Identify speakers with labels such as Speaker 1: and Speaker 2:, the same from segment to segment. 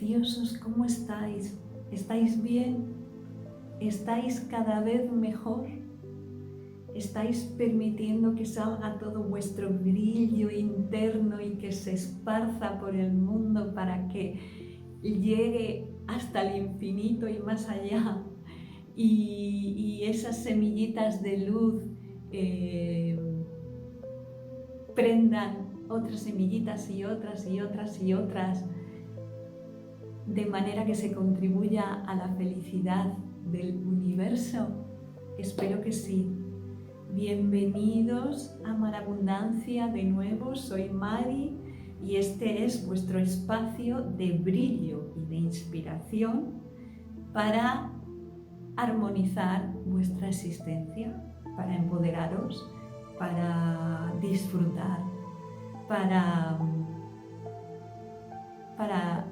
Speaker 1: preciosos, ¿cómo estáis? ¿Estáis bien? ¿Estáis cada vez mejor? ¿Estáis permitiendo que salga todo vuestro brillo interno y que se esparza por el mundo para que llegue hasta el infinito y más allá? Y esas semillitas de luz prendan otras semillitas y otras y otras y otras, de manera que se contribuya a la felicidad del universo. Espero que sí. Bienvenidos a Marabundancia de nuevo, soy Mari y este es vuestro espacio de brillo y de inspiración para armonizar vuestra existencia, para empoderaros, para disfrutar, para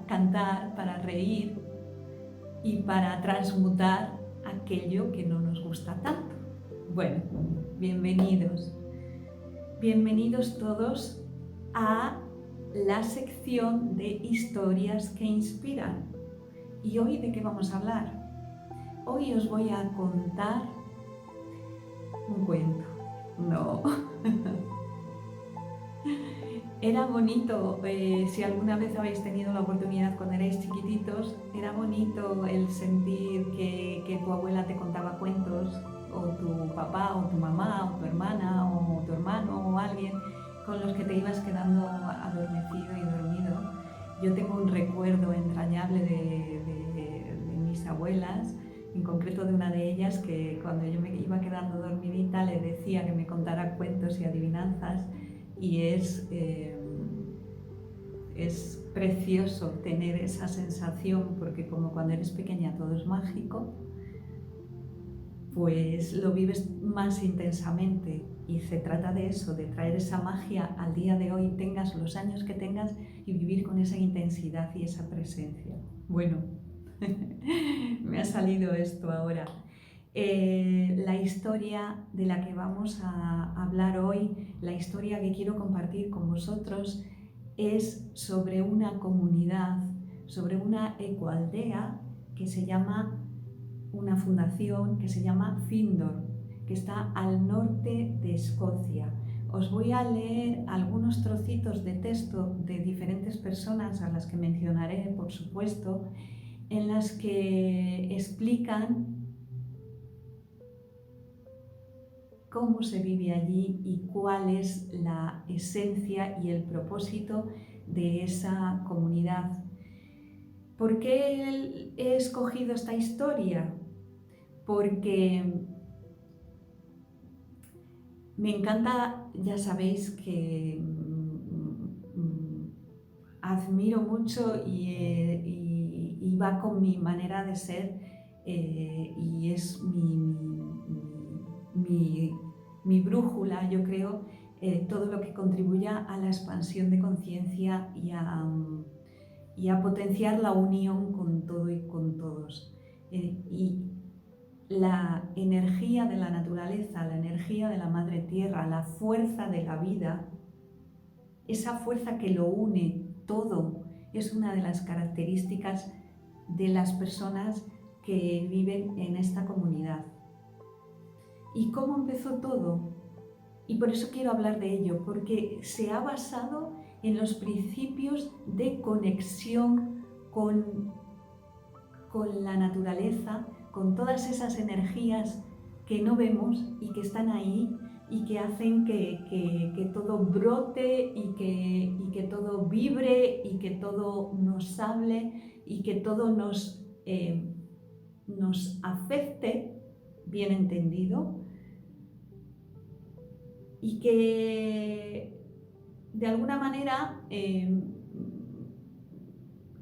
Speaker 1: cantar, para reír y para transmutar aquello que no nos gusta tanto. Bueno, bienvenidos. Bienvenidos todos a la sección de historias que inspiran. ¿Y hoy de qué vamos a hablar? Hoy os voy a contar un cuento. No. Era bonito, si alguna vez habéis tenido la oportunidad cuando erais chiquititos, era bonito el sentir que tu abuela te contaba cuentos, o tu papá, o tu mamá, o tu hermana, o tu hermano, o alguien con los que te ibas quedando adormecido y dormido. Yo tengo un recuerdo entrañable de mis abuelas, en concreto de una de ellas que cuando yo me iba quedando dormidita le decía que me contara cuentos y adivinanzas. Y es precioso tener esa sensación, porque como cuando eres pequeña todo es mágico, pues lo vives más intensamente, y se trata de eso, de traer esa magia al día de hoy, tengas los años que tengas, y vivir con esa intensidad y esa presencia. Bueno, me ha salido esto ahora. La historia de la que vamos a hablar hoy, la historia que quiero compartir con vosotros, es sobre una comunidad, sobre una ecoaldea que se llama, una fundación que se llama Findor, que está al norte de Escocia. Os voy a leer algunos trocitos de texto de diferentes personas a las que mencionaré, por supuesto, en las que explican cómo se vive allí y cuál es la esencia y el propósito de esa comunidad. ¿Por qué he escogido esta historia? Porque me encanta, ya sabéis que admiro mucho y va con mi manera de ser, y es mi brújula, yo creo, todo lo que contribuya a la expansión de conciencia y a potenciar la unión con todo y con todos. Y la energía de la naturaleza, la energía de la madre tierra, la fuerza de la vida, esa fuerza que lo une todo, es una de las características de las personas que viven en esta comunidad. ¿Y cómo empezó todo? Y por eso quiero hablar de ello, porque se ha basado en los principios de conexión con la naturaleza, con todas esas energías que no vemos y que están ahí y que hacen que todo brote y que todo vibre y que todo nos hable y que todo nos afecte, bien entendido, y que de alguna manera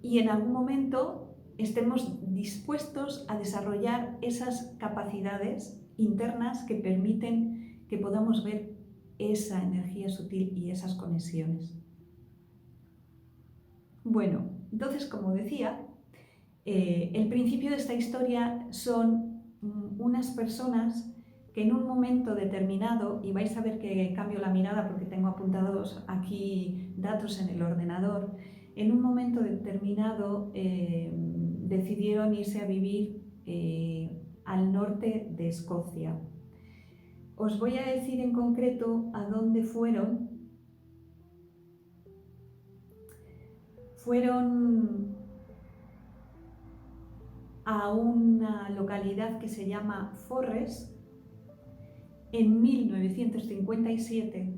Speaker 1: y en algún momento estemos dispuestos a desarrollar esas capacidades internas que permiten que podamos ver esa energía sutil y esas conexiones. Bueno, entonces, como decía, el principio de esta historia son unas personas que en un momento determinado, y vais a ver que cambio la mirada porque tengo apuntados aquí datos en el ordenador, en un momento determinado decidieron irse a vivir al norte de Escocia. Os voy a decir en concreto a dónde fueron. Fueron a una localidad que se llama Forres en 1957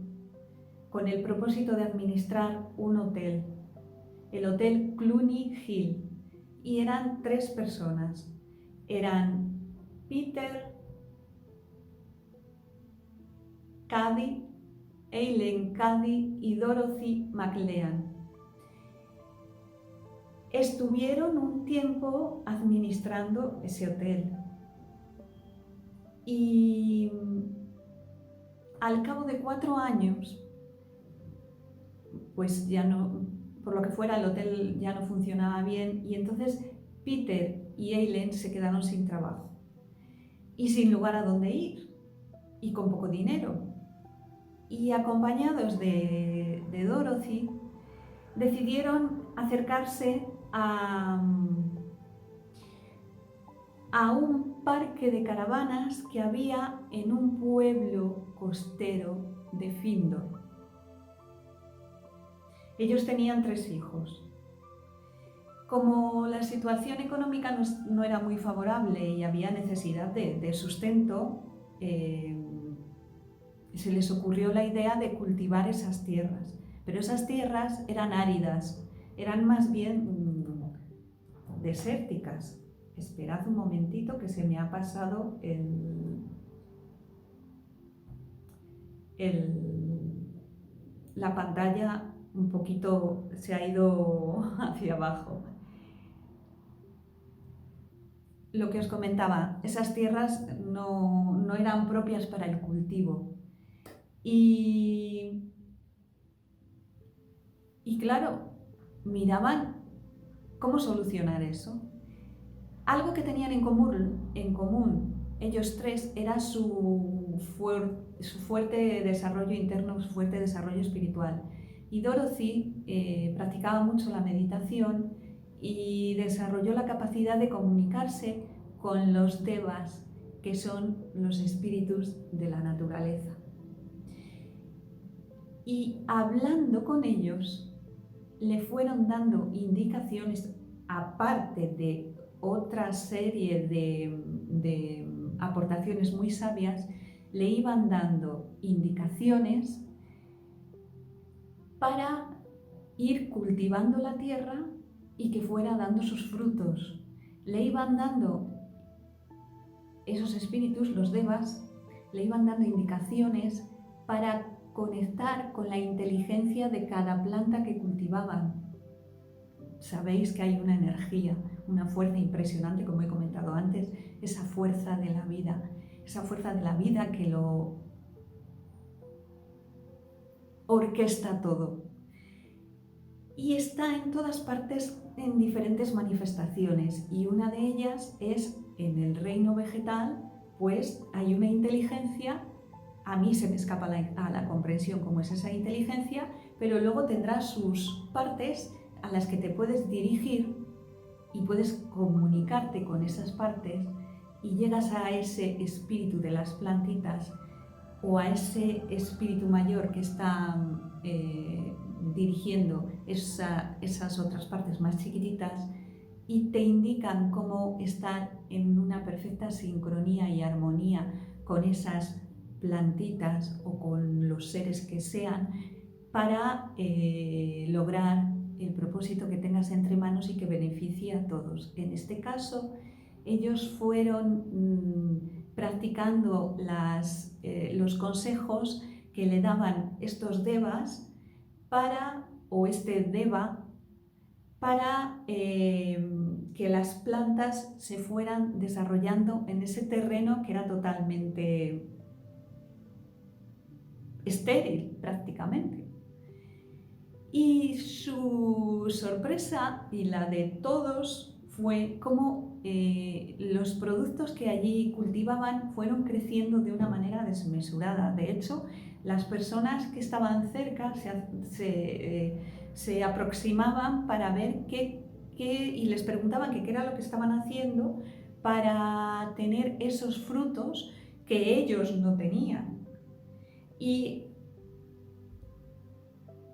Speaker 1: con el propósito de administrar un hotel, el Hotel Cluny Hill, y eran 3 personas. Eran Peter Cady, Eileen Cady y Dorothy McLean. Estuvieron un tiempo administrando ese hotel y al cabo de 4 años, pues ya no, por lo que fuera, el hotel ya no funcionaba bien, y entonces Peter y Eileen se quedaron sin trabajo y sin lugar a dónde ir y con poco dinero. Y acompañados de Dorothy, decidieron acercarse a un parque de caravanas que había en un pueblo costero de Findon. Ellos tenían 3 hijos. Como la situación económica no era muy favorable y había necesidad de sustento, se les ocurrió la idea de cultivar esas tierras. Pero esas tierras eran áridas, eran más bien desérticas. Esperad un momentito que se me ha pasado la pantalla un poquito, se ha ido hacia abajo. Lo que os comentaba, esas tierras no eran propias para el cultivo. Y claro, miraban cómo solucionar eso. Algo que tenían en común ellos 3 era su fuerte desarrollo interno, su fuerte desarrollo espiritual. Y Dorothy practicaba mucho la meditación y desarrolló la capacidad de comunicarse con los devas, que son los espíritus de la naturaleza. Y hablando con ellos, le fueron dando indicaciones, aparte de otra serie de aportaciones muy sabias, le iban dando indicaciones para ir cultivando la tierra y que fuera dando sus frutos. Le iban dando, esos espíritus, los devas, le iban dando indicaciones para conectar con la inteligencia de cada planta que cultivaban. Sabéis que hay una energía, una fuerza impresionante, como he comentado antes, esa fuerza de la vida que lo orquesta todo. Y está en todas partes en diferentes manifestaciones, y una de ellas es en el reino vegetal, pues hay una inteligencia. A mí se me escapa a la comprensión cómo es esa inteligencia, pero luego tendrá sus partes a las que te puedes dirigir y puedes comunicarte con esas partes, y llegas a ese espíritu de las plantitas o a ese espíritu mayor que está dirigiendo esas otras partes más chiquititas, y te indican cómo estar en una perfecta sincronía y armonía con esas plantitas o con los seres que sean, para lograr el propósito que tengas entre manos y que beneficie a todos. En este caso, ellos fueron practicando los consejos que le daban estos devas o este deva, para que las plantas se fueran desarrollando en ese terreno que era totalmente estéril prácticamente. Y su sorpresa y la de todos fue cómo los productos que allí cultivaban fueron creciendo de una manera desmesurada. De hecho, Las personas que estaban cerca se aproximaban para ver y les preguntaban qué era lo que estaban haciendo para tener esos frutos que ellos no tenían. Y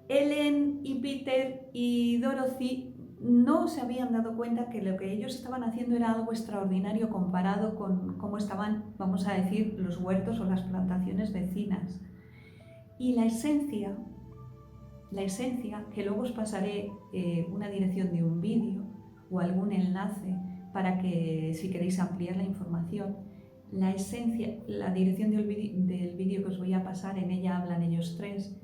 Speaker 1: Ellen y Peter y Dorothy no se habían dado cuenta que lo que ellos estaban haciendo era algo extraordinario comparado con cómo estaban, vamos a decir, los huertos o las plantaciones vecinas. Y la esencia, que luego os pasaré una dirección de un vídeo o algún enlace para que si queréis ampliar la información, la esencia, la dirección del vídeo que os voy a pasar, en ella hablan ellos tres,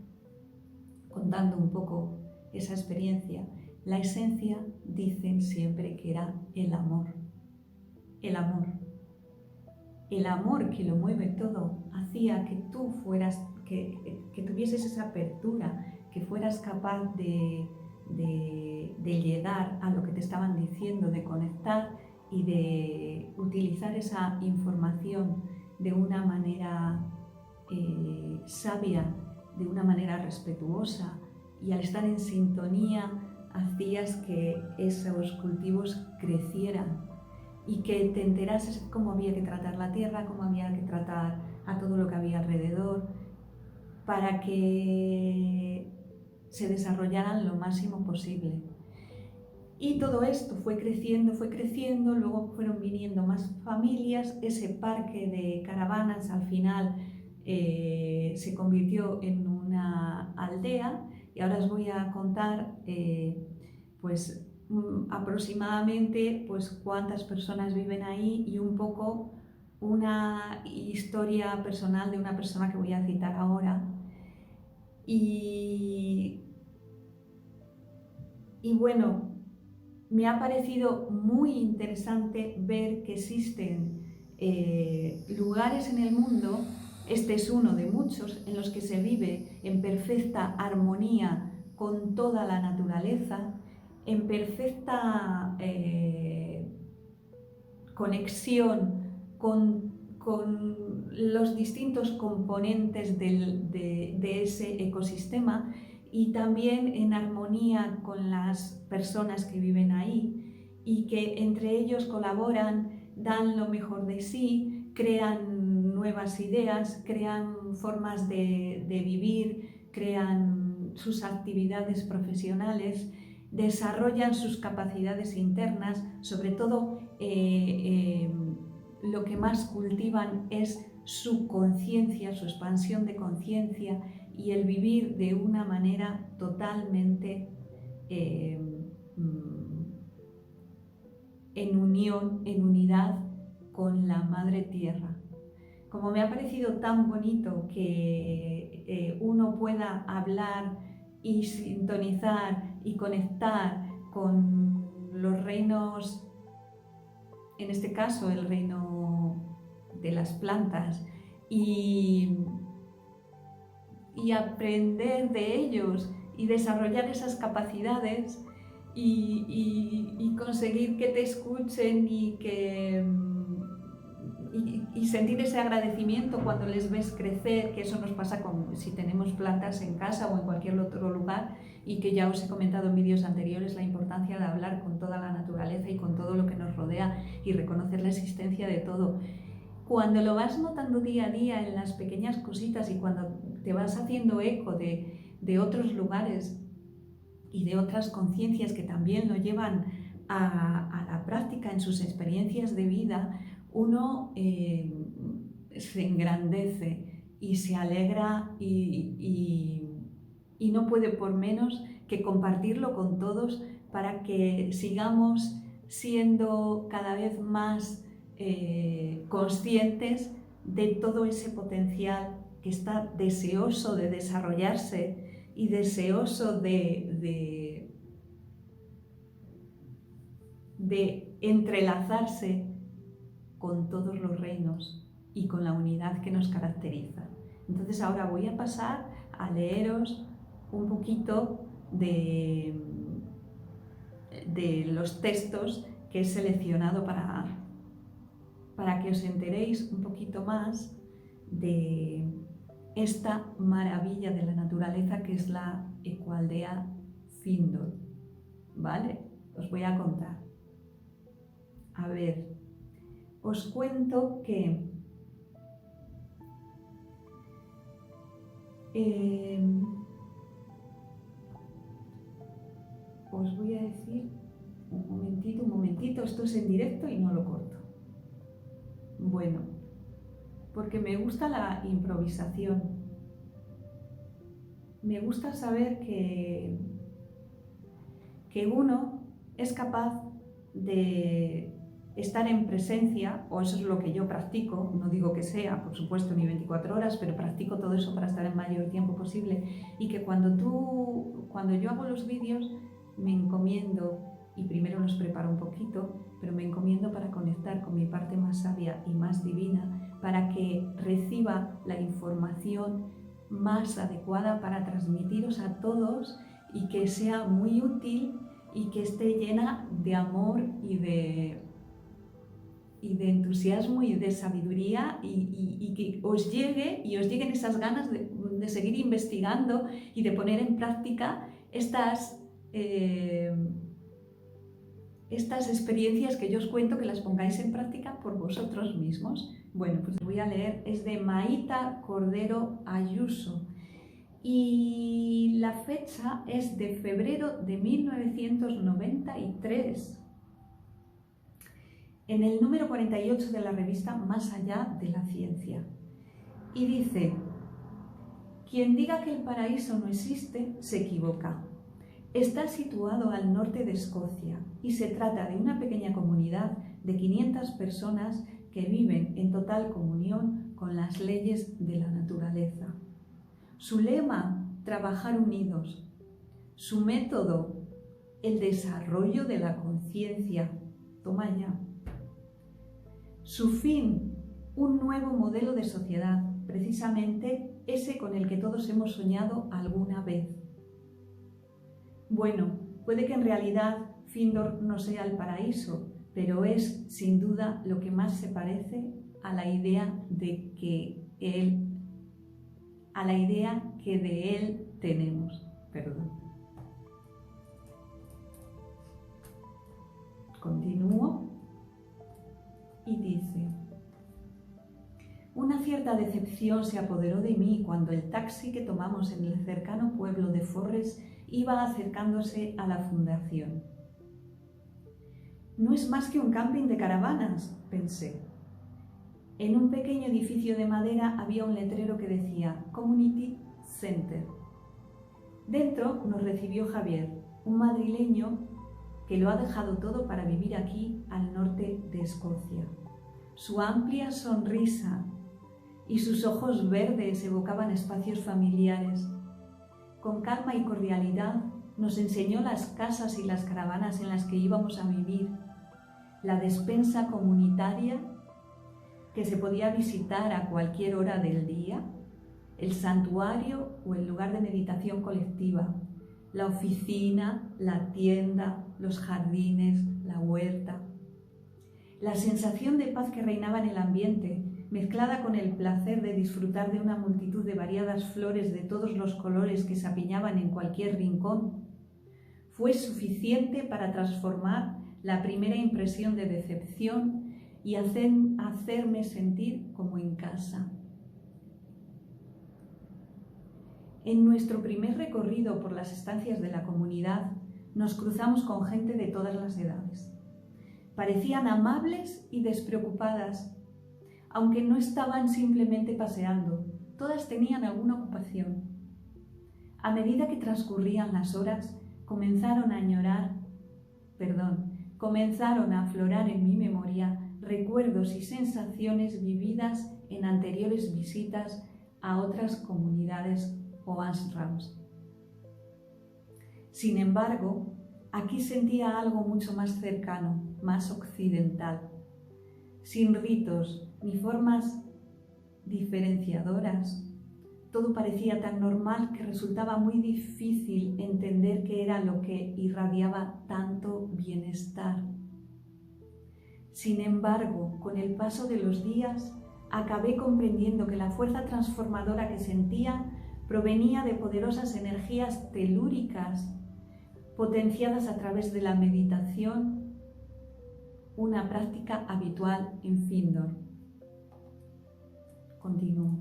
Speaker 1: contando un poco esa experiencia. La esencia, dicen siempre que era el amor. El amor. El amor que lo mueve todo hacía que tú fueras, que tuvieses esa apertura, que fueras capaz de llegar a lo que te estaban diciendo, de conectar y de utilizar esa información de una manera sabia, de una manera respetuosa, y al estar en sintonía hacías que esos cultivos crecieran y que te enterases cómo había que tratar la tierra, cómo había que tratar a todo lo que había alrededor, para que se desarrollaran lo máximo posible. Y todo esto fue creciendo, luego fueron viniendo más familias, ese parque de caravanas al final se convirtió en una aldea, y ahora os voy a contar pues aproximadamente pues cuántas personas viven ahí y un poco una historia personal de una persona que voy a citar ahora. Y bueno, me ha parecido muy interesante ver que existen lugares en el mundo, este es uno de muchos, en los que se vive en perfecta armonía con toda la naturaleza, en perfecta conexión con los distintos componentes de ese ecosistema, y también en armonía con las personas que viven ahí, y que entre ellos colaboran, dan lo mejor de sí, crean nuevas ideas, crean formas de vivir, crean sus actividades profesionales, desarrollan sus capacidades internas, sobre todo lo que más cultivan es su conciencia, su expansión de conciencia y el vivir de una manera totalmente en unión, en unidad con la Madre Tierra. Como me ha parecido tan bonito que uno pueda hablar y sintonizar y conectar con los reinos, en este caso el reino de las plantas, y aprender de ellos y desarrollar esas capacidades y conseguir que te escuchen y sentir ese agradecimiento cuando les ves crecer, que eso nos pasa si tenemos plantas en casa o en cualquier otro lugar, y que ya os he comentado en vídeos anteriores la importancia de hablar con toda la naturaleza y con todo lo que nos rodea y reconocer la existencia de todo. Cuando lo vas notando día a día en las pequeñas cositas y cuando te vas haciendo eco de otros lugares y de otras conciencias que también lo llevan a la práctica en sus experiencias de vida, uno se engrandece y se alegra y no puede por menos que compartirlo con todos para que sigamos siendo cada vez más conscientes de todo ese potencial que está deseoso de desarrollarse y deseoso de entrelazarse con todos los reinos y con la unidad que nos caracteriza. Entonces ahora voy a pasar a leeros un poquito de los textos que he seleccionado para que os enteréis un poquito más de esta maravilla de la naturaleza que es la Equaldea Findor, ¿vale? Os voy a contar. A ver, os cuento que os voy a decir un momentito, esto es en directo y no lo corto. Bueno, porque me gusta la improvisación. Me gusta saber que uno es capaz de estar en presencia, o eso es lo que yo practico, no digo que sea, por supuesto, ni 24 horas, pero practico todo eso para estar el mayor tiempo posible, y que cuando yo hago los vídeos me encomiendo, y primero los preparo un poquito, pero me encomiendo para conectar con mi parte más sabia y más divina, para que reciba la información más adecuada para transmitiros a todos y que sea muy útil y que esté llena de amor y de entusiasmo y de sabiduría y que os lleguen esas ganas de seguir investigando y de poner en práctica estas experiencias que yo os cuento, que las pongáis en práctica por vosotros mismos. Bueno, pues voy a leer, es de Maíta Cordero Ayuso y la fecha es de febrero de 1993. En el número 48 de la revista Más allá de la ciencia. Y dice: quien diga que el paraíso no existe, se equivoca. Está situado al norte de Escocia y se trata de una pequeña comunidad de 500 personas que viven en total comunión con las leyes de la naturaleza. Su lema, trabajar unidos. Su método, el desarrollo de la conciencia. Toma ya. Su fin, un nuevo modelo de sociedad, precisamente ese con el que todos hemos soñado alguna vez. Bueno, puede que en realidad Findor no sea el paraíso, pero es sin duda lo que más se parece a la idea que de él tenemos. Perdón. Continúo. Y dice: una cierta decepción se apoderó de mí cuando el taxi que tomamos en el cercano pueblo de Forres iba acercándose a la fundación. No es más que un camping de caravanas, pensé. En un pequeño edificio de madera había un letrero que decía Community Center. Dentro nos recibió Javier, un madrileño que lo ha dejado todo para vivir aquí al norte de Escocia. Su amplia sonrisa y sus ojos verdes evocaban espacios familiares. Con calma y cordialidad nos enseñó las casas y las caravanas en las que íbamos a vivir, la despensa comunitaria que se podía visitar a cualquier hora del día, el santuario o el lugar de meditación colectiva, la oficina, la tienda, los jardines, la huerta. La sensación de paz que reinaba en el ambiente, mezclada con el placer de disfrutar de una multitud de variadas flores de todos los colores que se apiñaban en cualquier rincón, fue suficiente para transformar la primera impresión de decepción y hacerme sentir como en casa. En nuestro primer recorrido por las estancias de la comunidad, nos cruzamos con gente de todas las edades. Parecían amables y despreocupadas, aunque no estaban simplemente paseando, todas tenían alguna ocupación. A medida que transcurrían las horas, comenzaron a aflorar en mi memoria recuerdos y sensaciones vividas en anteriores visitas a otras comunidades o ashrams. Sin embargo, aquí sentía algo mucho más cercano, más occidental, sin ritos ni formas diferenciadoras. Todo parecía tan normal que resultaba muy difícil entender qué era lo que irradiaba tanto bienestar. Sin embargo, con el paso de los días, acabé comprendiendo que la fuerza transformadora que sentía provenía de poderosas energías telúricas potenciadas a través de la meditación, una práctica habitual en Findor. Continúo.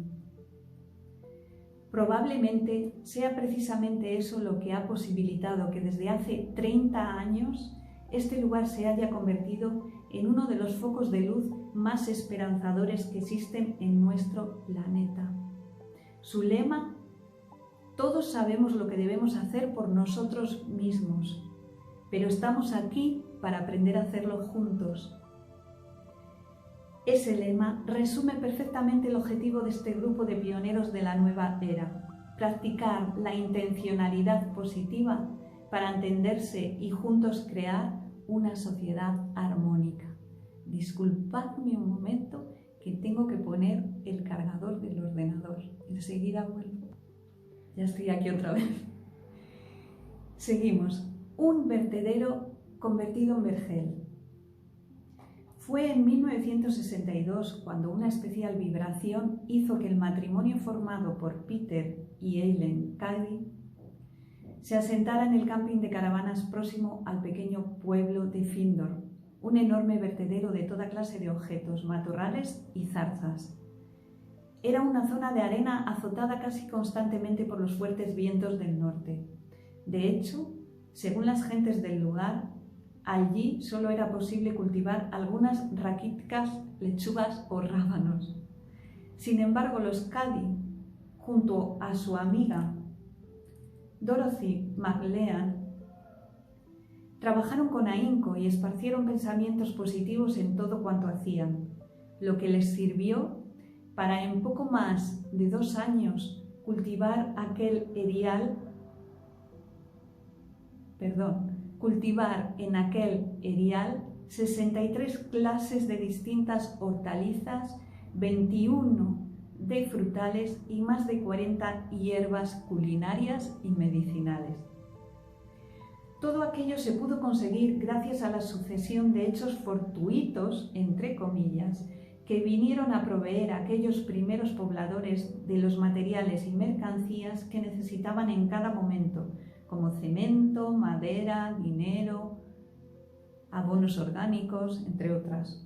Speaker 1: Probablemente sea precisamente eso lo que ha posibilitado que desde hace 30 años este lugar se haya convertido en uno de los focos de luz más esperanzadores que existen en nuestro planeta. Su lema: todos sabemos lo que debemos hacer por nosotros mismos, pero estamos aquí para aprender a hacerlo juntos. Ese lema resume perfectamente el objetivo de este grupo de pioneros de la nueva era: practicar la intencionalidad positiva para entenderse y juntos crear una sociedad armónica. Disculpadme un momento que tengo que poner el cargador del ordenador. Enseguida vuelvo. Ya estoy aquí otra vez. Seguimos. Un vertedero convertido en vergel. Fue en 1962 cuando una especial vibración hizo que el matrimonio formado por Peter y Eileen Cady se asentara en el camping de caravanas próximo al pequeño pueblo de Findor, un enorme vertedero de toda clase de objetos, matorrales y zarzas. Era una zona de arena azotada casi constantemente por los fuertes vientos del norte. De hecho, según las gentes del lugar, allí solo era posible cultivar algunas raquíticas lechugas o rábanos. Sin embargo, los Cady, junto a su amiga Dorothy McLean, trabajaron con ahínco y esparcieron pensamientos positivos en todo cuanto hacían, lo que les sirvió para en poco más de 2 años cultivar en aquel erial 63 clases de distintas hortalizas, 21 de frutales y más de 40 hierbas culinarias y medicinales. Todo aquello se pudo conseguir gracias a la sucesión de hechos fortuitos, entre comillas, que vinieron a proveer a aquellos primeros pobladores de los materiales y mercancías que necesitaban en cada momento, como cemento, madera, dinero, abonos orgánicos, entre otras.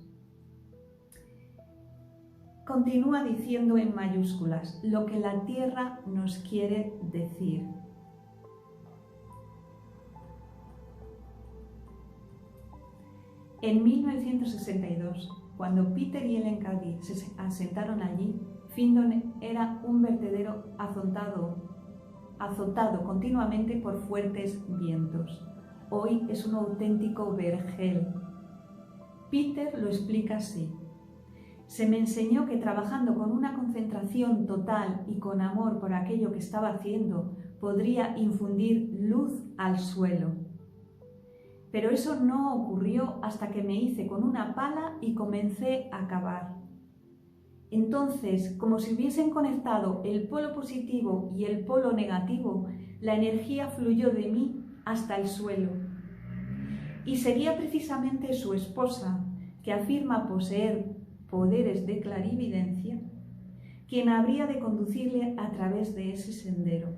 Speaker 1: Continúa diciendo en mayúsculas lo que la Tierra nos quiere decir. En 1962, cuando Peter y Eileen Cady se asentaron allí, Findor era un vertedero azotado continuamente por fuertes vientos. Hoy es un auténtico vergel. Peter lo explica así: se me enseñó que trabajando con una concentración total y con amor por aquello que estaba haciendo, podría infundir luz al suelo. Pero eso no ocurrió hasta que me hice con una pala y comencé a cavar. Entonces, como si hubiesen conectado el polo positivo y el polo negativo, la energía fluyó de mí hasta el suelo. Y sería precisamente su esposa, que afirma poseer poderes de clarividencia, quien habría de conducirle a través de ese sendero.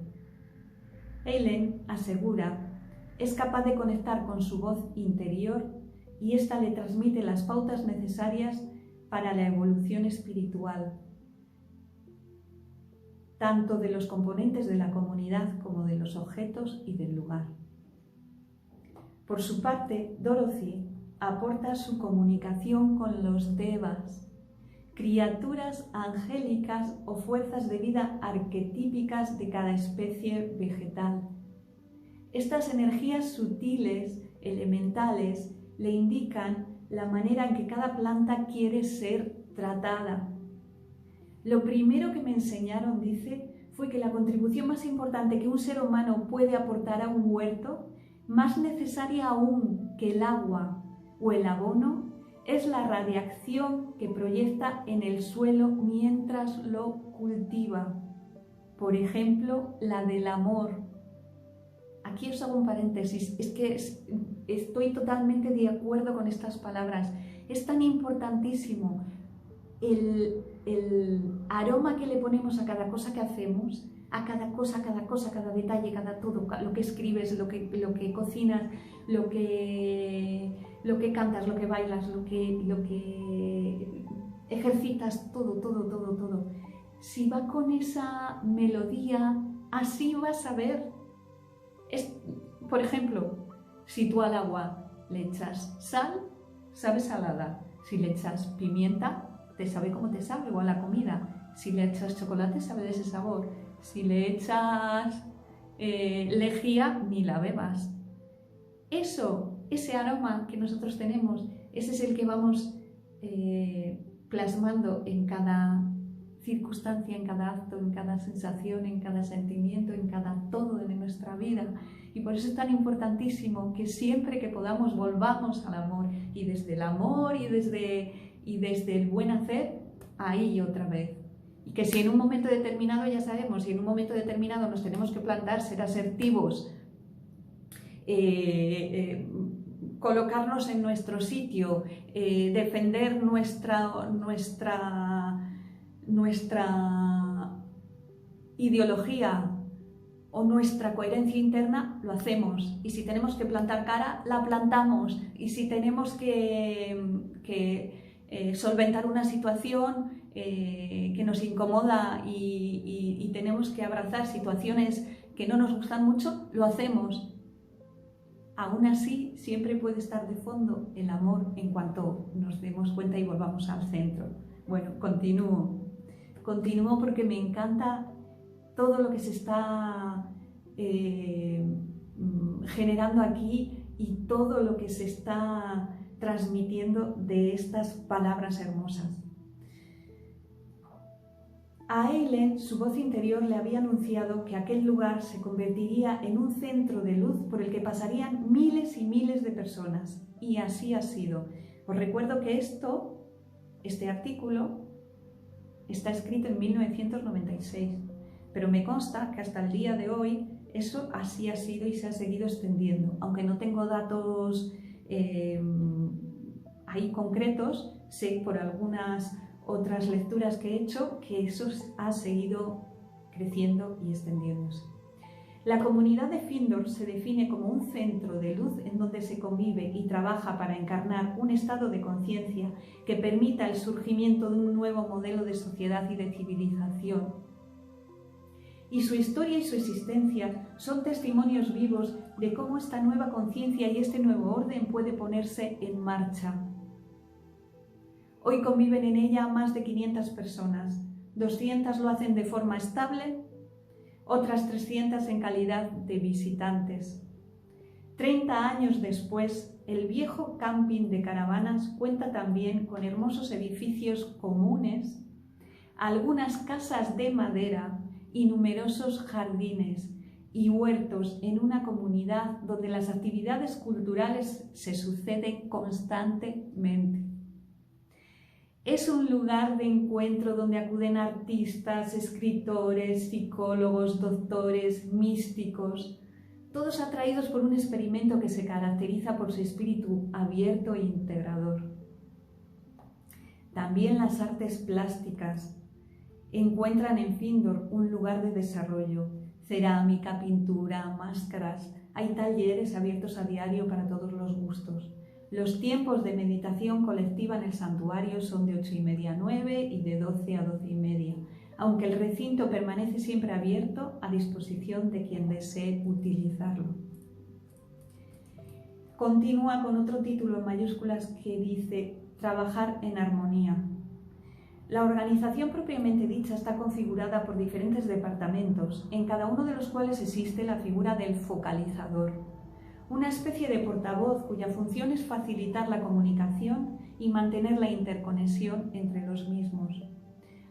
Speaker 1: Eileen asegura es capaz de conectar con su voz interior y ésta le transmite las pautas necesarias para la evolución espiritual, tanto de los componentes de la comunidad como de los objetos y del lugar. Por su parte, Dorothy aporta su comunicación con los devas, criaturas angélicas o fuerzas de vida arquetípicas de cada especie vegetal. Estas energías sutiles, elementales, le indican la manera en que cada planta quiere ser tratada. Lo primero que me enseñaron, dice, fue que la contribución más importante que un ser humano puede aportar a un huerto, más necesaria aún que el agua o el abono, es la radiación que proyecta en el suelo mientras lo cultiva. Por ejemplo, la del amor. Aquí os hago un paréntesis, es que estoy totalmente de acuerdo con estas palabras. Es tan importantísimo el aroma que le ponemos a cada cosa que hacemos, a cada cosa, cada detalle, cada todo, lo que escribes, lo que cocinas, lo que cantas, lo que bailas, lo que ejercitas, todo. Si va con esa melodía, así vas a ver. Por ejemplo, si tú al agua le echas sal, sabe salada. Si le echas pimienta, te sabe como te sabe, o a la comida. Si le echas chocolate, sabe de ese sabor. Si le echas lejía, ni la bebas. Ese aroma que nosotros tenemos, ese es el que vamos plasmando en cada circunstancia, en cada acto, en cada sensación, en cada sentimiento, en cada todo de nuestra vida. Y por eso es tan importantísimo que siempre que podamos volvamos al amor, y desde el amor y desde el buen hacer, ahí otra vez. Y que si en un momento determinado, ya sabemos, si en un momento determinado nos tenemos que plantar, ser asertivos, colocarnos en nuestro sitio, defender nuestra ideología o nuestra coherencia interna, lo hacemos. Y si tenemos que plantar cara, la plantamos. Y si tenemos que solventar una situación que nos incomoda y tenemos que abrazar situaciones que no nos gustan mucho, lo hacemos. Aún así, siempre puede estar de fondo el amor en cuanto nos demos cuenta y volvamos al centro. Bueno, continúo porque me encanta todo lo que se está generando aquí y todo lo que se está transmitiendo de estas palabras hermosas. A Eileen, su voz interior le había anunciado que aquel lugar se convertiría en un centro de luz por el que pasarían miles y miles de personas. Y así ha sido. Os recuerdo que este artículo está escrito en 1996, pero me consta que hasta el día de hoy eso así ha sido y se ha seguido extendiendo. Aunque no tengo datos ahí concretos, sé por algunas otras lecturas que he hecho que eso ha seguido creciendo y extendiéndose. La comunidad de Findorff se define como un centro de luz en donde se convive y trabaja para encarnar un estado de conciencia que permita el surgimiento de un nuevo modelo de sociedad y de civilización. Y su historia y su existencia son testimonios vivos de cómo esta nueva conciencia y este nuevo orden puede ponerse en marcha. Hoy conviven en ella más de 500 personas, 200 lo hacen de forma estable, otras 300 en calidad de visitantes. 30 años después, el viejo camping de caravanas cuenta también con hermosos edificios comunes, algunas casas de madera y numerosos jardines y huertos en una comunidad donde las actividades culturales se suceden constantemente. Es un lugar de encuentro donde acuden artistas, escritores, psicólogos, doctores, místicos, todos atraídos por un experimento que se caracteriza por su espíritu abierto e integrador. También las artes plásticas encuentran en Findorff un lugar de desarrollo. Cerámica, pintura, máscaras, hay talleres abiertos a diario para todos los gustos. Los tiempos de meditación colectiva en el santuario son de 8:30 a 9 y de 12 a 12:30, aunque el recinto permanece siempre abierto a disposición de quien desee utilizarlo. Continúa con otro título en mayúsculas que dice «Trabajar en armonía». La organización propiamente dicha está configurada por diferentes departamentos, en cada uno de los cuales existe la figura del focalizador, una especie de portavoz cuya función es facilitar la comunicación y mantener la interconexión entre los mismos.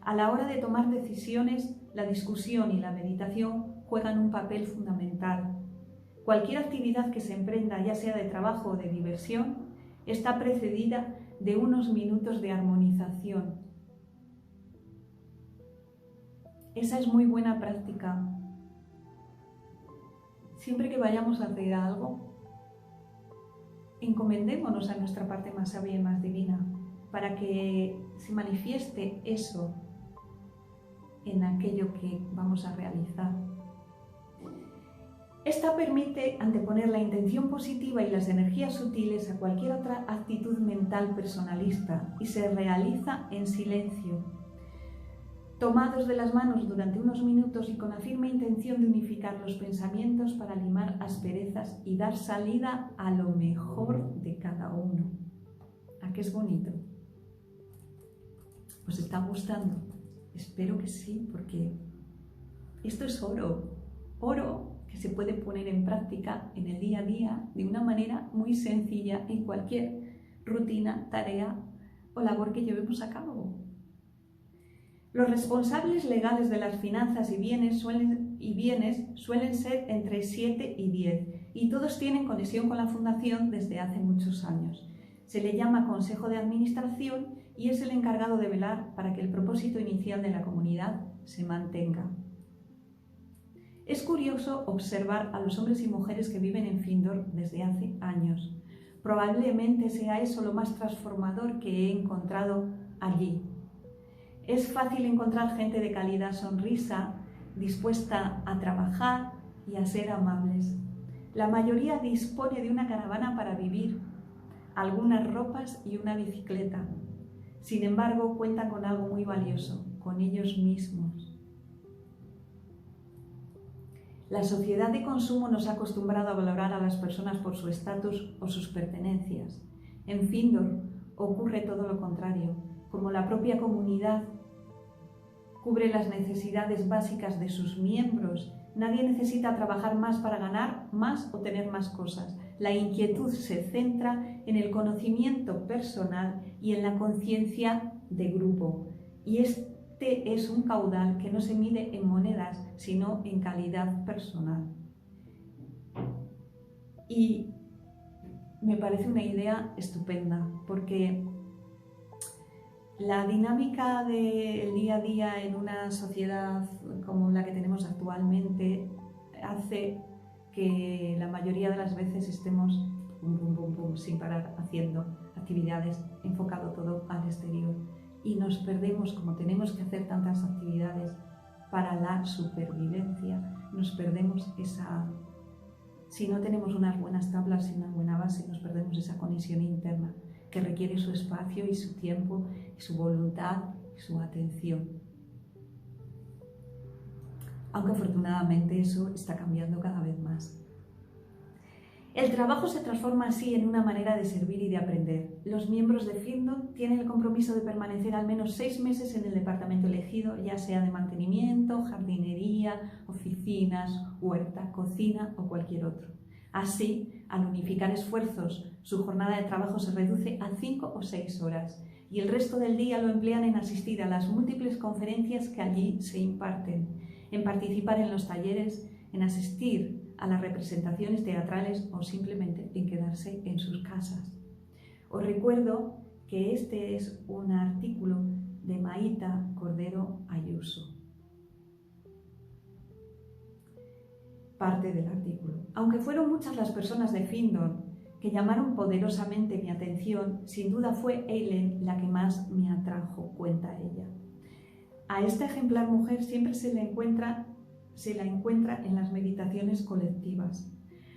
Speaker 1: A la hora de tomar decisiones, la discusión y la meditación juegan un papel fundamental. Cualquier actividad que se emprenda, ya sea de trabajo o de diversión, está precedida de unos minutos de armonización. Esa es muy buena práctica. Siempre que vayamos a hacer algo, encomendémonos a nuestra parte más sabia y más divina, para que se manifieste eso en aquello que vamos a realizar. Esta permite anteponer la intención positiva y las energías sutiles a cualquier otra actitud mental personalista y se realiza en silencio, tomados de las manos durante unos minutos y con la firme intención de unificar los pensamientos para limar asperezas y dar salida a lo mejor de cada uno. ¿A qué es bonito? ¿Os está gustando? Espero que sí, porque esto es oro, oro que se puede poner en práctica en el día a día de una manera muy sencilla en cualquier rutina, tarea o labor que llevemos a cabo. Los responsables legales de las finanzas y bienes suelen ser entre 7 y 10 y todos tienen conexión con la Fundación desde hace muchos años. Se le llama Consejo de Administración y es el encargado de velar para que el propósito inicial de la comunidad se mantenga. Es curioso observar a los hombres y mujeres que viven en Findorf desde hace años. Probablemente sea eso lo más transformador que he encontrado allí. Es fácil encontrar gente de calidad sonrisa, dispuesta a trabajar y a ser amables. La mayoría dispone de una caravana para vivir, algunas ropas y una bicicleta. Sin embargo, cuentan con algo muy valioso, con ellos mismos. La sociedad de consumo nos ha acostumbrado a valorar a las personas por su estatus o sus pertenencias. En Findorf ocurre todo lo contrario. Como la propia comunidad cubre las necesidades básicas de sus miembros, nadie necesita trabajar más para ganar más o tener más cosas. La inquietud se centra en el conocimiento personal y en la conciencia de grupo. Y este es un caudal que no se mide en monedas, sino en calidad personal. Y me parece una idea estupenda, porque la dinámica del día a día en una sociedad como la que tenemos actualmente hace que la mayoría de las veces estemos sin parar haciendo actividades, enfocado todo al exterior. Y nos perdemos, como tenemos que hacer tantas actividades para la supervivencia, nos perdemos esa... Si no tenemos unas buenas tablas y una buena base, nos perdemos esa conexión interna que requiere su espacio y su tiempo, y su voluntad y su atención. Aunque afortunadamente eso está cambiando cada vez más. El trabajo se transforma así en una manera de servir y de aprender. Los miembros de Findorf tienen el compromiso de permanecer al menos 6 meses en el departamento elegido, ya sea de mantenimiento, jardinería, oficinas, huerta, cocina o cualquier otro. Así, al unificar esfuerzos, su jornada de trabajo se reduce a 5 o 6 horas y el resto del día lo emplean en asistir a las múltiples conferencias que allí se imparten, en participar en los talleres, en asistir a las representaciones teatrales o simplemente en quedarse en sus casas. Os recuerdo que este es un artículo de Maíta Cordero Ayuso. Parte del artículo. Aunque fueron muchas las personas de Findorf que llamaron poderosamente mi atención, sin duda fue Eileen la que más me atrajo, cuenta ella. A esta ejemplar mujer siempre se la encuentra en las meditaciones colectivas.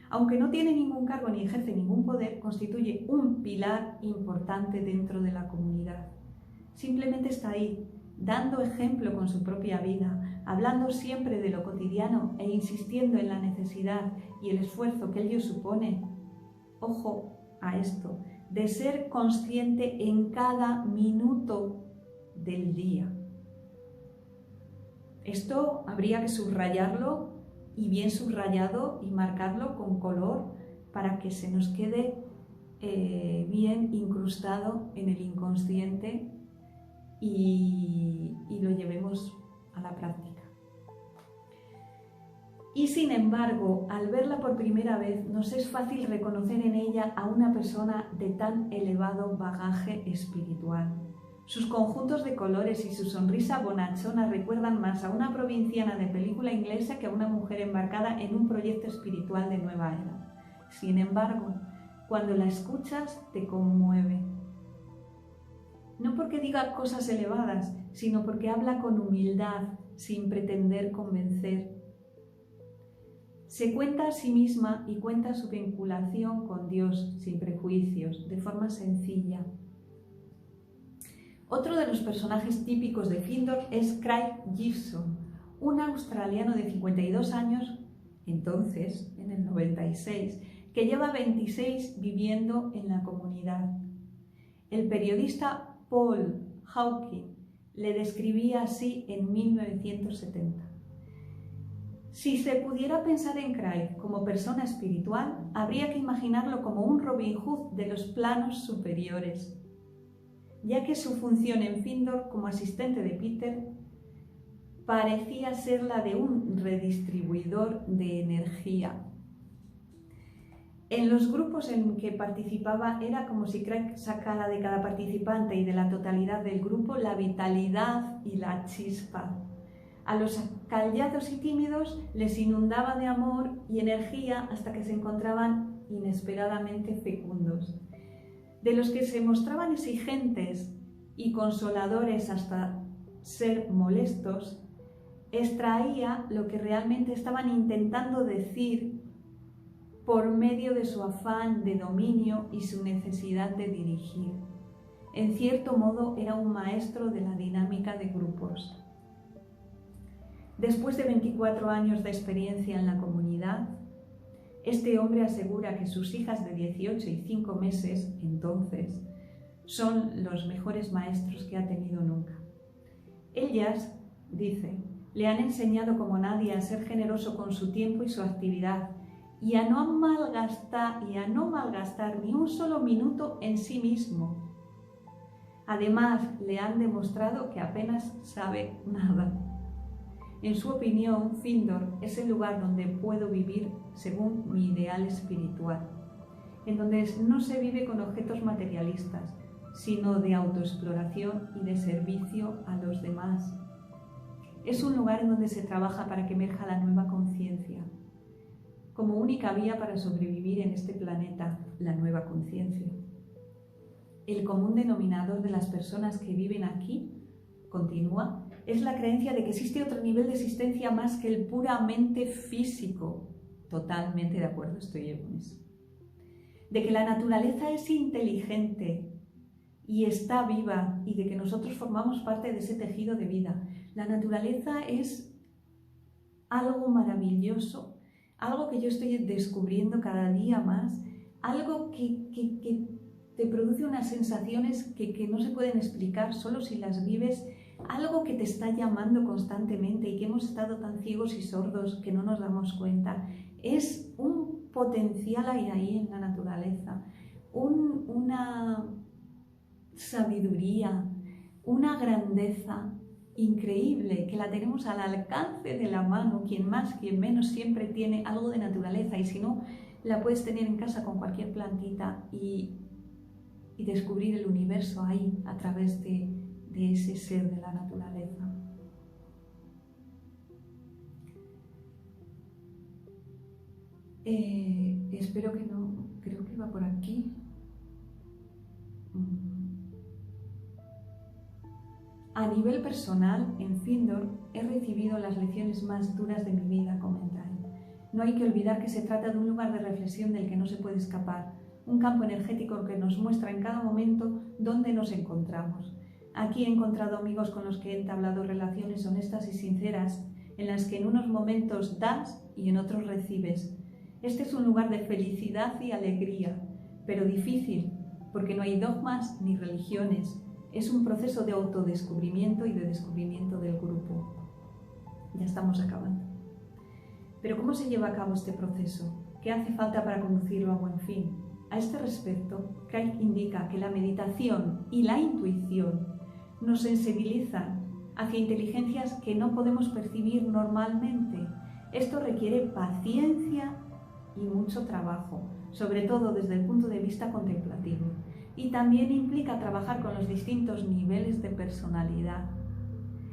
Speaker 1: Aunque no tiene ningún cargo ni ejerce ningún poder, constituye un pilar importante dentro de la comunidad. Simplemente está ahí, dando ejemplo con su propia vida, hablando siempre de lo cotidiano e insistiendo en la necesidad y el esfuerzo que ello supone. Ojo a esto, de ser consciente en cada minuto del día. Esto habría que subrayarlo y bien subrayado y marcarlo con color para que se nos quede bien incrustado en el inconsciente y lo llevemos a la práctica. Y sin embargo, al verla por primera vez, nos es fácil reconocer en ella a una persona de tan elevado bagaje espiritual. Sus conjuntos de colores y su sonrisa bonachona recuerdan más a una provinciana de película inglesa que a una mujer embarcada en un proyecto espiritual de nueva era. Sin embargo, cuando la escuchas, te conmueve. no porque diga cosas elevadas, sino porque habla con humildad, sin pretender convencer. Se cuenta a sí misma y cuenta su vinculación con Dios, sin prejuicios, de forma sencilla. Otro de los personajes típicos de Findorff es Craig Gibson, un australiano de 52 años, entonces, en el 96, que lleva 26 viviendo en la comunidad. El periodista Paul Hawking le describía así en 1970. Si se pudiera pensar en Craig como persona espiritual, habría que imaginarlo como un Robin Hood de los planos superiores, ya que su función en Findorff como asistente de Peter parecía ser la de un redistribuidor de energía. En los grupos en que participaba era como si Craig sacara de cada participante y de la totalidad del grupo la vitalidad y la chispa. A los callados y tímidos les inundaba de amor y energía hasta que se encontraban inesperadamente fecundos. De los que se mostraban exigentes y consoladores hasta ser molestos, extraía lo que realmente estaban intentando decir por medio de su afán de dominio y su necesidad de dirigir. En cierto modo era un maestro de la dinámica de grupos. Después de 24 años de experiencia en la comunidad, este hombre asegura que sus hijas de 18 y 5 meses, entonces, son los mejores maestros que ha tenido nunca. Ellas, dice, le han enseñado como nadie a ser generoso con su tiempo y su actividad y a no malgastar ni un solo minuto en sí mismo. Además, le han demostrado que apenas sabe nada. En su opinión, Findorff es el lugar donde puedo vivir según mi ideal espiritual, en donde no se vive con objetos materialistas, sino de autoexploración y de servicio a los demás. Es un lugar en donde se trabaja para que emerja la nueva conciencia, como única vía para sobrevivir en este planeta, la nueva conciencia. El común denominador de las personas que viven aquí, continúa, es la creencia de que existe otro nivel de existencia más que el puramente físico. Totalmente de acuerdo estoy yo con eso. De que la naturaleza es inteligente y está viva y de que nosotros formamos parte de ese tejido de vida. La naturaleza es algo maravilloso, algo que yo estoy descubriendo cada día más, algo que te produce unas sensaciones que no se pueden explicar solo si las vives, algo que te está llamando constantemente y que hemos estado tan ciegos y sordos que no nos damos cuenta. Es un potencial ahí en la naturaleza, una sabiduría, una grandeza increíble que la tenemos al alcance de la mano. Quien más, quien menos, siempre tiene algo de naturaleza, y si no, la puedes tener en casa con cualquier plantita y descubrir el universo ahí a través de ese ser de la naturaleza. Espero que no, creo que va por aquí. A nivel personal, en Findorff he recibido las lecciones más duras de mi vida, comenta él. No hay que olvidar que se trata de un lugar de reflexión del que no se puede escapar, un campo energético que nos muestra en cada momento dónde nos encontramos. Aquí he encontrado amigos con los que he entablado relaciones honestas y sinceras, en las que en unos momentos das y en otros recibes. Este es un lugar de felicidad y alegría, pero difícil, porque no hay dogmas ni religiones. Es un proceso de autodescubrimiento y de descubrimiento del grupo. Ya estamos acabando. Pero ¿cómo se lleva a cabo este proceso? ¿Qué hace falta para conducirlo a buen fin? A este respecto, Craig indica que la meditación y la intuición nos sensibilizan hacia inteligencias que no podemos percibir normalmente. Esto requiere paciencia y mucho trabajo, sobre todo desde el punto de vista contemplativo. Y también implica trabajar con los distintos niveles de personalidad.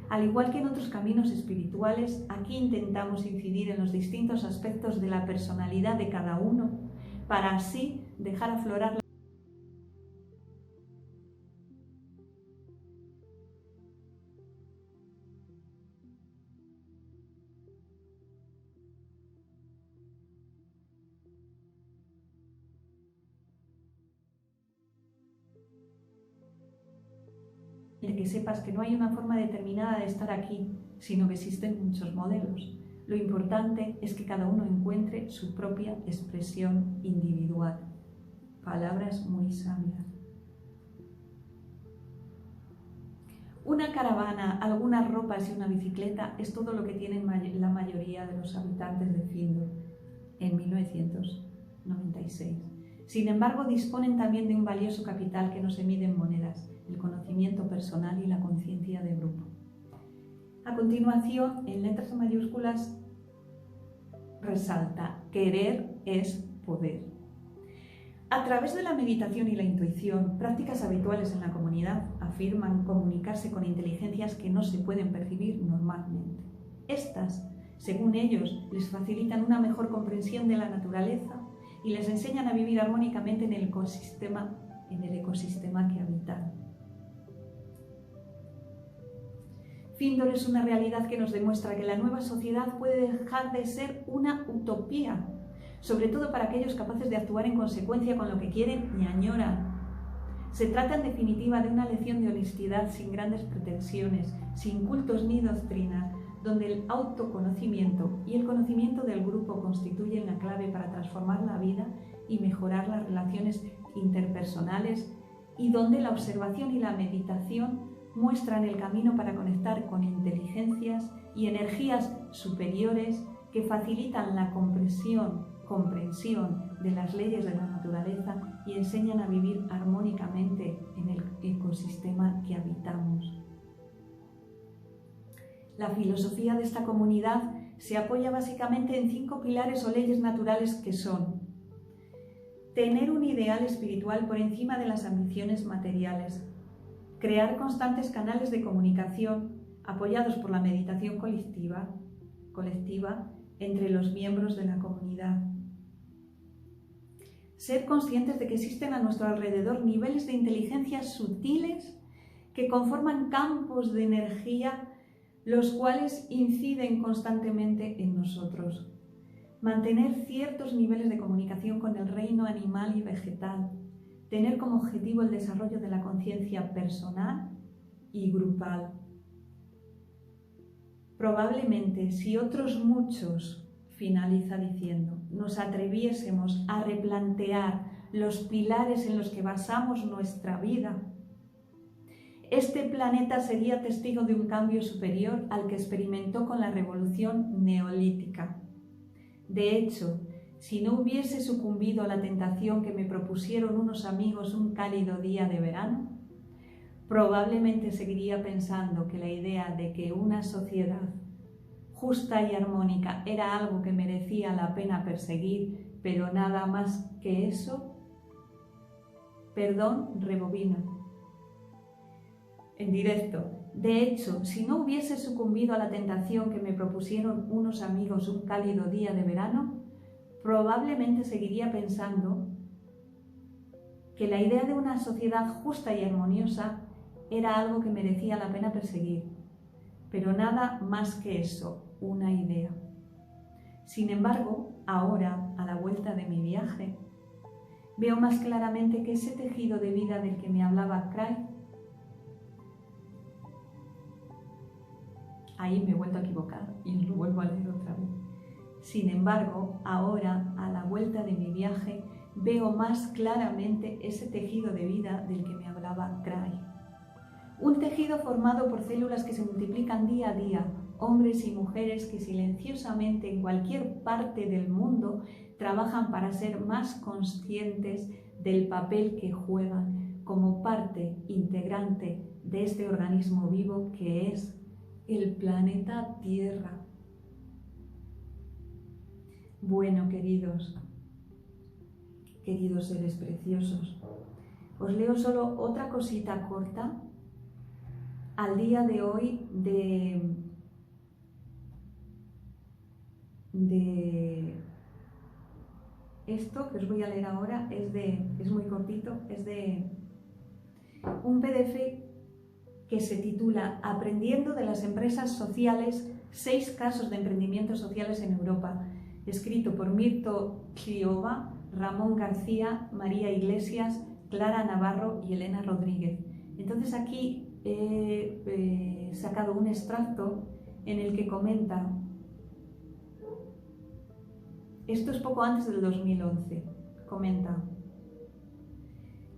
Speaker 1: Al igual que en otros caminos espirituales, aquí intentamos incidir en los distintos aspectos de la personalidad de cada uno, para así dejar aflorar de que sepas que no hay una forma determinada de estar aquí, sino que existen muchos modelos. Lo importante es que cada uno encuentre su propia expresión individual. Palabras muy sabias. Una caravana, algunas ropas y una bicicleta es todo lo que tienen la mayoría de los habitantes de Findor en 1996. Sin embargo, disponen también de un valioso capital que no se mide en monedas, el conocimiento personal y la conciencia de grupo. A continuación, en letras mayúsculas, resalta: querer es poder. A través de la meditación y la intuición, prácticas habituales en la comunidad afirman comunicarse con inteligencias que no se pueden percibir normalmente. Estas, según ellos, les facilitan una mejor comprensión de la naturaleza y les enseñan a vivir armónicamente en el ecosistema que habitan. Findor es una realidad que nos demuestra que la nueva sociedad puede dejar de ser una utopía, sobre todo para aquellos capaces de actuar en consecuencia con lo que quieren y añoran. Se trata en definitiva de una lección de honestidad sin grandes pretensiones, sin cultos ni doctrinas, donde el autoconocimiento y el conocimiento del grupo constituyen la clave para transformar la vida y mejorar las relaciones interpersonales, y donde la observación y la meditación muestran el camino para conectar con inteligencias y energías superiores que facilitan la comprensión de las leyes de la naturaleza y enseñan a vivir armónicamente en el ecosistema que habitamos. La filosofía de esta comunidad se apoya básicamente en 5 pilares o leyes naturales que son: tener un ideal espiritual por encima de las ambiciones materiales, crear constantes canales de comunicación apoyados por la meditación colectiva entre los miembros de la comunidad, ser conscientes de que existen a nuestro alrededor niveles de inteligencia sutiles que conforman campos de energía los cuales inciden constantemente en nosotros. Mantener ciertos niveles de comunicación con el reino animal y vegetal. Tener como objetivo el desarrollo de la conciencia personal y grupal. Probablemente, si otros muchos, finaliza diciendo, nos atreviésemos a replantear los pilares en los que basamos nuestra vida, este planeta sería testigo de un cambio superior al que experimentó con la revolución neolítica. De hecho, si no hubiese sucumbido a la tentación que me propusieron unos amigos un cálido día de verano, probablemente seguiría pensando que la idea de que una sociedad justa y armónica era algo que merecía la pena perseguir, pero nada más que eso. Perdón, rebobina. En directo. De hecho, si no hubiese sucumbido a la tentación que me propusieron unos amigos un cálido día de verano, probablemente seguiría pensando que la idea de una sociedad justa y armoniosa era algo que merecía la pena perseguir, pero nada más que eso, una idea. Sin embargo, ahora, a la vuelta de mi viaje, veo más claramente que ese tejido de vida del que me hablaba Craig, ahí me he vuelto a equivocar y lo vuelvo a leer otra vez. Sin embargo, ahora, a la vuelta de mi viaje, veo más claramente ese tejido de vida del que me hablaba Craig. Un tejido formado por células que se multiplican día a día, hombres y mujeres que silenciosamente en cualquier parte del mundo trabajan para ser más conscientes del papel que juegan como parte integrante de este organismo vivo que es el planeta Tierra. Bueno, queridos seres preciosos, os leo solo otra cosita corta al día de hoy de esto que os voy a leer ahora. Es muy cortito, es de un PDF que se titula Aprendiendo de las empresas sociales, 6 casos de emprendimientos sociales en Europa, escrito por Mirto Cliova, Ramón García, María Iglesias, Clara Navarro y Elena Rodríguez. Entonces aquí he sacado un extracto en el que comenta, esto es poco antes del 2011, comenta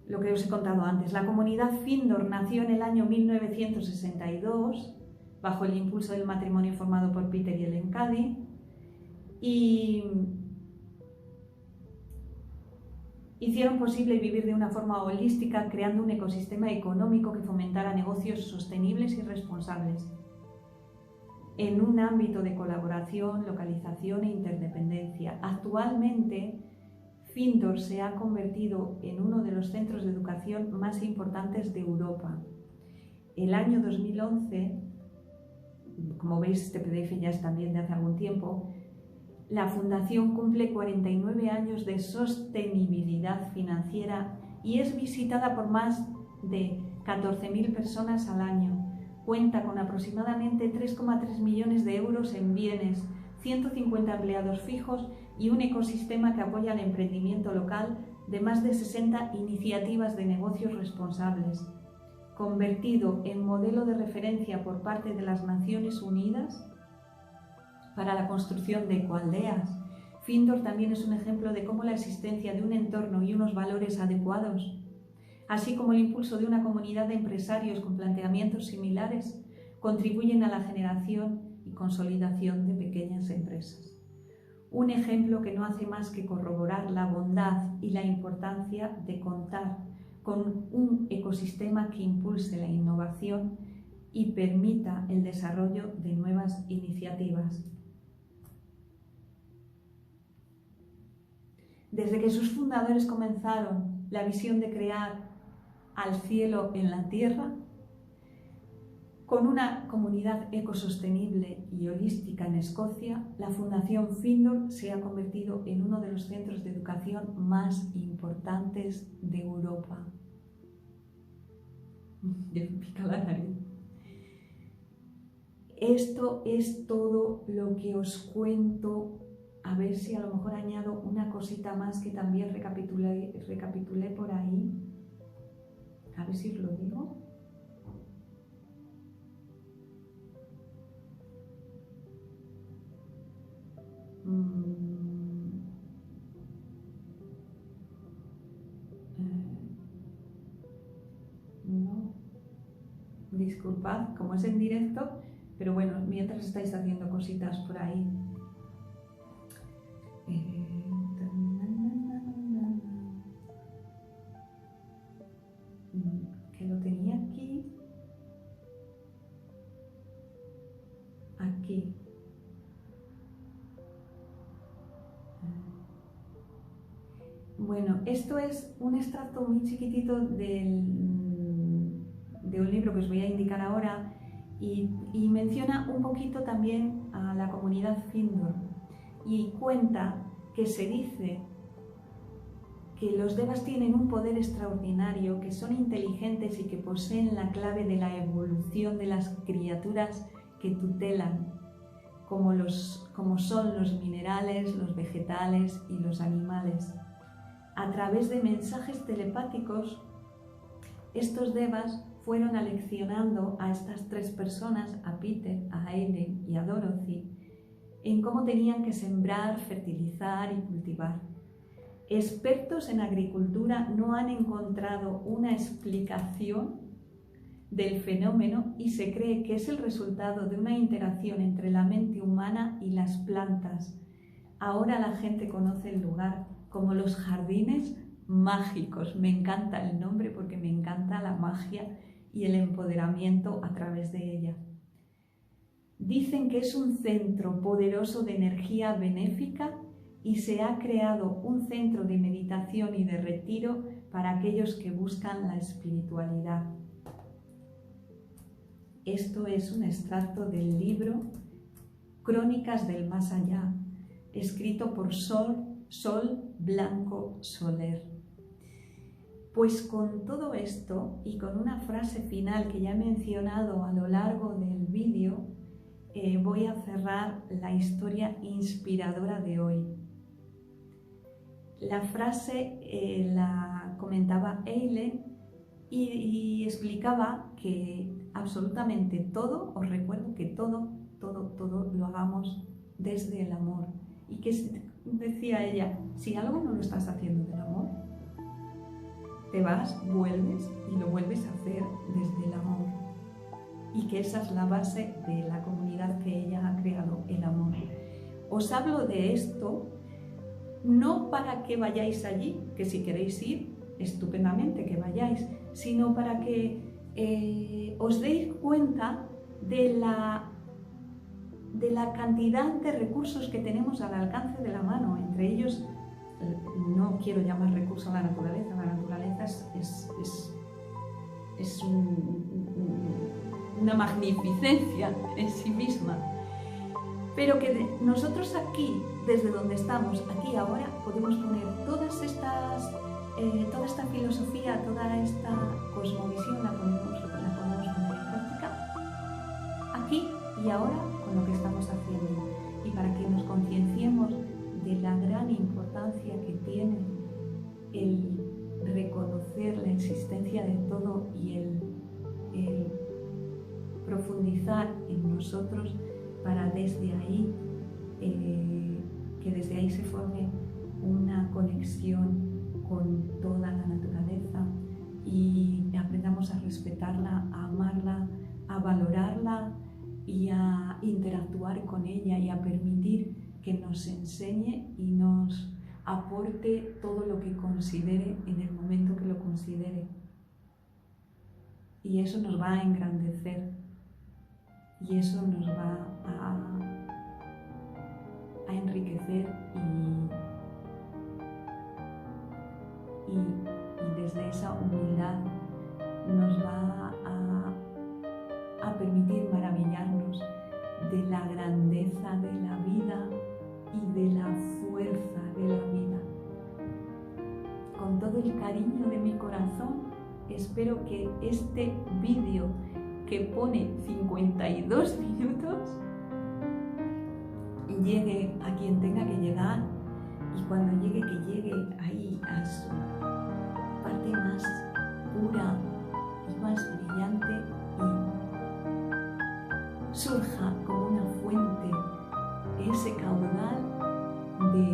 Speaker 1: lo que os he contado antes. La comunidad Findor nació en el año 1962 bajo el impulso del matrimonio formado por Peter y Ellen Cady, y hicieron posible vivir de una forma holística, creando un ecosistema económico que fomentara negocios sostenibles y responsables en un ámbito de colaboración, localización e interdependencia. Actualmente, Findor se ha convertido en uno de los centros de educación más importantes de Europa. El año 2011, como veis, este PDF ya es también de hace algún tiempo, la Fundación cumple 49 años de sostenibilidad financiera y es visitada por más de 14.000 personas al año. Cuenta con aproximadamente 3,3 millones de euros en bienes, 150 empleados fijos y un ecosistema que apoya el emprendimiento local de más de 60 iniciativas de negocios responsables. Convertido en modelo de referencia por parte de las Naciones Unidas para la construcción de ecoaldeas, Findor también es un ejemplo de cómo la existencia de un entorno y unos valores adecuados, así como el impulso de una comunidad de empresarios con planteamientos similares, contribuyen a la generación y consolidación de pequeñas empresas. Un ejemplo que no hace más que corroborar la bondad y la importancia de contar con un ecosistema que impulse la innovación y permita el desarrollo de nuevas iniciativas. Desde que sus fundadores comenzaron la visión de crear al cielo en la tierra, con una comunidad ecosostenible y holística en Escocia, la Fundación Findor se ha convertido en uno de los centros de educación más importantes de Europa. Ya me pica la nariz. Esto es todo lo que os cuento. A ver si a lo mejor añado una cosita más que también recapitulé por ahí. A ver si os lo digo. No, disculpad, como es en directo, pero bueno, mientras estáis haciendo cositas por ahí. Que lo tenía aquí. Aquí. Bueno, esto es un extracto muy chiquitito de un libro que os voy a indicar ahora y menciona un poquito también a la comunidad Findor y cuenta que se dice que los devas tienen un poder extraordinario, que son inteligentes y que poseen la clave de la evolución de las criaturas que tutelan, como son los minerales, los vegetales y los animales. A través de mensajes telepáticos, estos devas fueron aleccionando a estas tres personas, a Peter, a Ellen y a Dorothy, en cómo tenían que sembrar, fertilizar y cultivar. Expertos en agricultura no han encontrado una explicación del fenómeno y se cree que es el resultado de una interacción entre la mente humana y las plantas. Ahora la gente conoce el lugar como los jardines mágicos. Me encanta el nombre porque me encanta la magia y el empoderamiento a través de ella. Dicen que es un centro poderoso de energía benéfica y se ha creado un centro de meditación y de retiro para aquellos que buscan la espiritualidad. Esto es un extracto del libro Crónicas del Más Allá, escrito por Sol Blanco Soler. Pues con todo esto y con una frase final que ya he mencionado a lo largo del vídeo, voy a cerrar la historia inspiradora de hoy. La frase la comentaba Eileen y explicaba que absolutamente todo, os recuerdo que todo lo hagamos desde el amor. Y que decía ella, si algo no lo estás haciendo del amor, te vas, vuelves y lo vuelves a hacer desde el amor. Y que esa es la base de la comunidad que ella ha creado, el amor. Os hablo de esto no para que vayáis allí, que si queréis ir, estupendamente que vayáis, sino para que os deis cuenta de la cantidad de recursos que tenemos al alcance de la mano. Entre ellos, no quiero llamar recurso a la naturaleza es una magnificencia en sí misma, pero que nosotros aquí, desde donde estamos, aquí ahora, podemos poner toda esta filosofía, toda esta cosmovisión, la podemos poner en práctica aquí y ahora con lo que estamos haciendo, y para que nos concienciemos de la gran importancia que tiene el reconocer la existencia de todo y el profundizar en nosotros para desde ahí, que desde ahí se forme una conexión con toda la naturaleza y aprendamos a respetarla, a amarla, a valorarla y a interactuar con ella y a permitir que nos enseñe y nos aporte todo lo que considere en el momento que lo considere. Y eso nos va a engrandecer y eso nos va a enriquecer y desde esa humildad nos va a permitir maravillarnos de la grandeza de la vida y de la fuerza de la vida. Con todo el cariño de mi corazón, espero que este vídeo, que pone 52 minutos, llegue a quien tenga que llegar, y cuando llegue, que llegue ahí a su parte más pura y más brillante y surja como una fuente ese caudal de